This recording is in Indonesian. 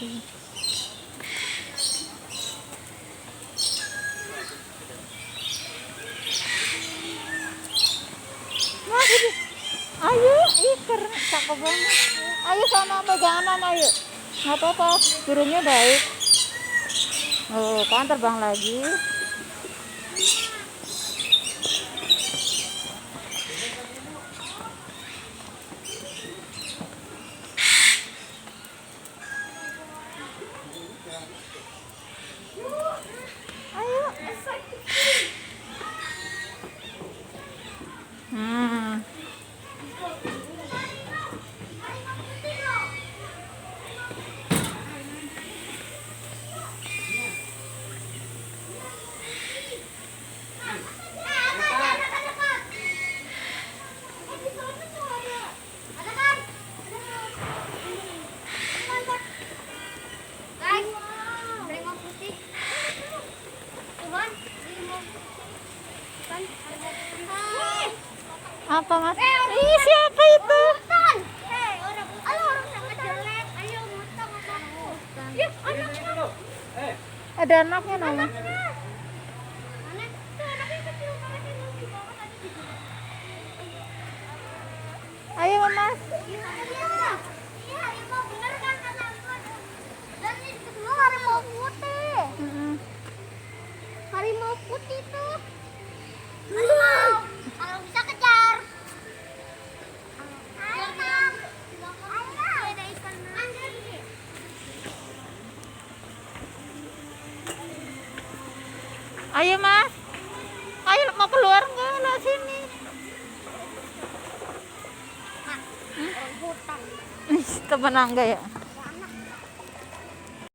Ayo, keren, cakep banget. Ayo sana pegangan, ayo. Nggak apa-apa, burungnya baik. Oh, kan terbang lagi. Ayo. Apa mas? Ih, siapa itu? Ada anaknya nama. Ayo mas. Harimau putih. Harimau putih tuh. Kalau bisa kejar. Ada ikan lagi. Ayo mas. Ayo mau keluar nggak? Lah sini. Orang hutan. Temen enggak ya?